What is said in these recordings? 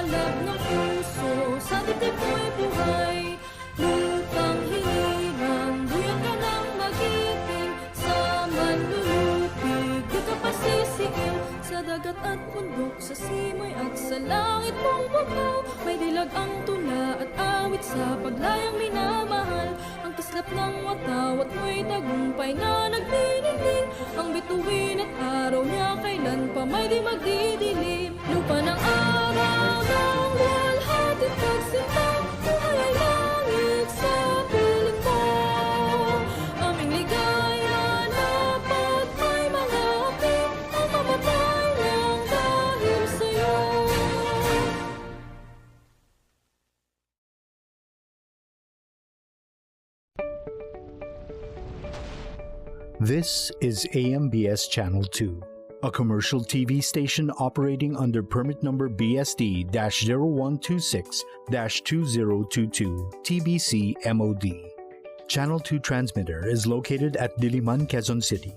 liwanag ng puso, sa dibdib mo'y buhay. Lupang hirang, buyan ka ng magiting, sa manlulupig, di ka pasisiin. Sa dagat at bundok, sa simoy at sa langit mong bukaw, may dilag ang tula at awit sa paglayang minamahal. Ang kislap ng watawat mo'y tagumpay na nagdiniling, ang bituin at araw niya kailan pa may di magdidilim. Lupa ng araw ng luwalhating pagsinta, buhay ay langit sa piling mo. Aming ligaya na pag may mga api, ang mamatay lang dahil sa'yo. This is AMBS Channel 2, a commercial TV station operating under permit number BSD-0126-2022 TBC MOD. Channel 2 transmitter is located at Diliman, Quezon City.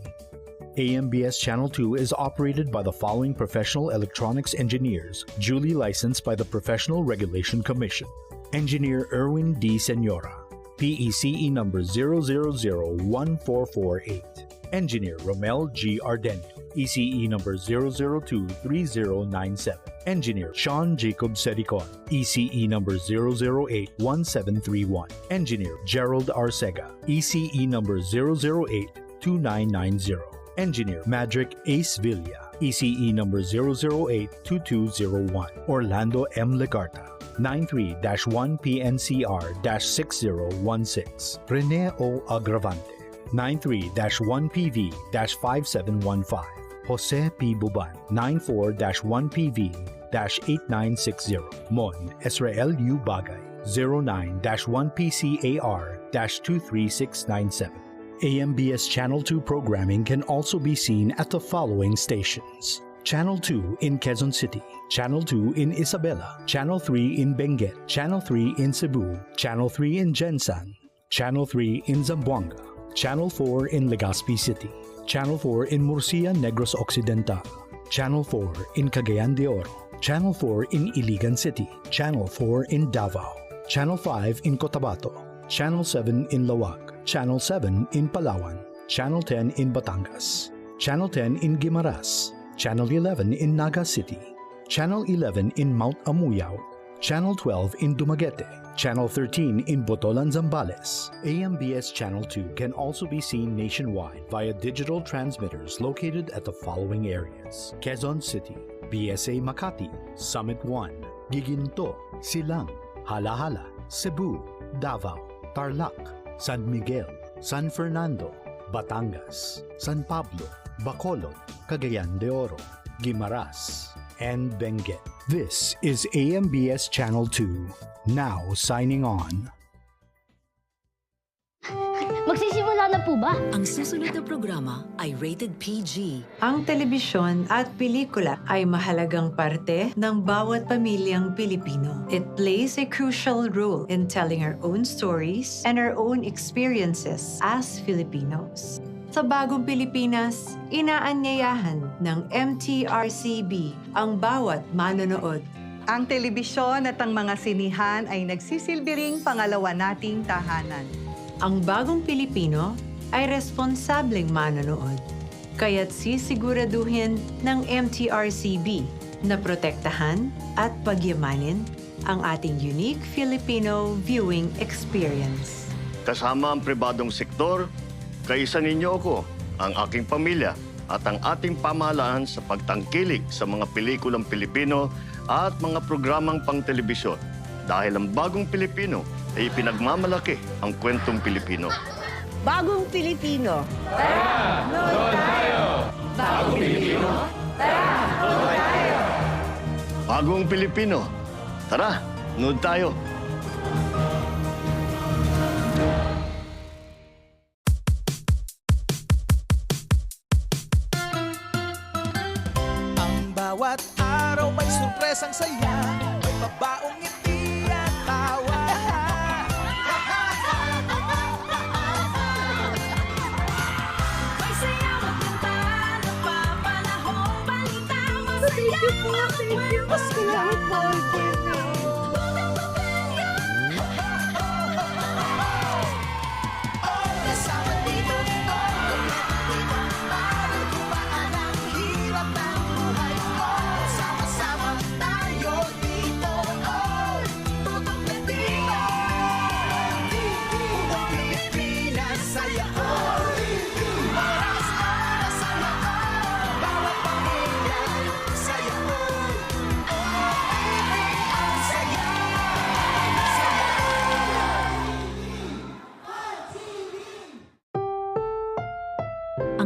AMBS Channel 2 is operated by the following professional electronics engineers, duly licensed by the Professional Regulation Commission. Engineer Erwin D. Senora, PECE number 0001448. Engineer Romel G. Ardente, ECE number 0023097. Engineer Sean Jacob Sericon, ECE number 0081731. Engineer Gerald Arcega, ECE number 0082990. Engineer Madrick Ace Villa, ECE number 0082201. Orlando M. Legarta, 93-1PNCR-6016. Rene O. Agravante, 93-1PV-5715. Jose P. Buban, 94-1PV-8960. Mon Israel U. Bagay, 09-1PCAR-23697. AMBS Channel 2 programming can also be seen at the following stations: Channel 2 in Quezon City, Channel 2 in Isabela, Channel 3 in Benguet, Channel 3 in Cebu, Channel 3 in Gensan, Channel 3 in Zamboanga, Channel 4 in Legazpi City, Channel 4 in Murcia, Negros Occidental, Channel 4 in Cagayan de Oro, Channel 4 in Iligan City, Channel 4 in Davao, Channel 5 in Cotabato, Channel 7 in Lawag, Channel 7 in Palawan, Channel 10 in Batangas, Channel 10 in Guimaras, Channel 11 in Naga City, Channel 11 in Mount Amuyao, Channel 12 in Dumaguete, Channel 13 in Botolan, Zambales. AMBS Channel 2 can also be seen nationwide via digital transmitters located at the following areas: Quezon City, BSA Makati, Summit 1, Giginto, Silang, Halahala, Cebu, Davao, Tarlac, San Miguel, San Fernando, Batangas, San Pablo, Bacolod, Cagayan de Oro, Guimaras, and Benguet. This is AMBS Channel 2, now signing on. Magsisimula na po ba? Ang susunod na programa ay rated PG. Ang telebisyon at pelikula ay mahalagang parte ng bawat pamilyang Pilipino. It plays a crucial role in telling our own stories and our own experiences as Filipinos. Sa bagong Pilipinas, inaanyayahan ng MTRCB ang bawat manonood. Ang telebisyon at ang mga sinihan ay nagsisilbi ring pangalawa nating tahanan. Ang bagong Pilipino ay responsableng manonood. Kaya't sisiguraduhin ng MTRCB na protektahan at pagyamanin ang ating unique Filipino viewing experience. Kasama ang pribadong sektor, kaisa ninyo ako, ang aking pamilya at ang ating pamahalaan sa pagtangkilik sa mga pelikulang Pilipino at mga programang pang-telebisyon. Dahil ang bagong Pilipino ay pinagmamalaki ang kwentong Pilipino. Bagong Pilipino. Tara! Nood tayo! Bagong Pilipino. Tara! Nood tayo! Bagong Pilipino. Tara, nood tayo! Ang bawat araw may surpresang saya, may pabaong ngiti at tawa. May sayaw at kanta, napapanahong balita, masaya ang kwento. Mas kailangan po.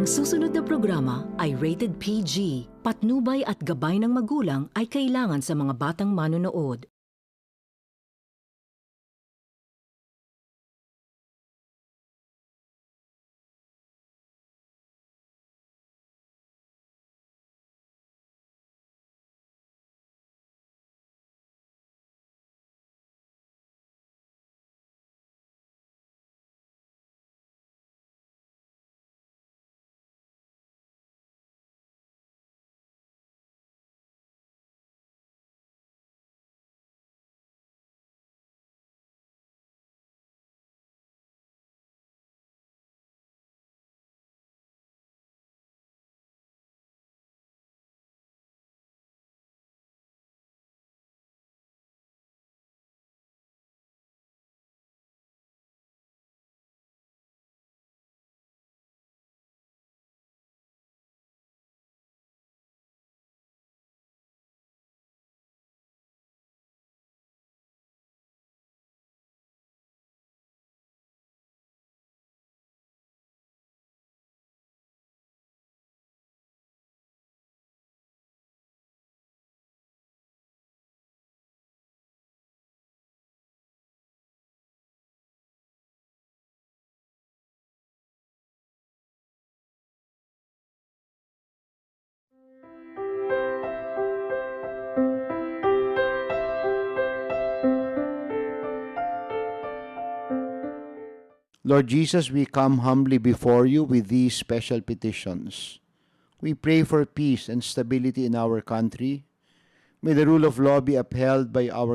Ang susunod na programa ay rated PG. Patnubay at gabay ng magulang ay kailangan sa mga batang manonood. Lord Jesus, we come humbly before you with these special petitions. We pray for peace and stability in our country. May the rule of law be upheld by our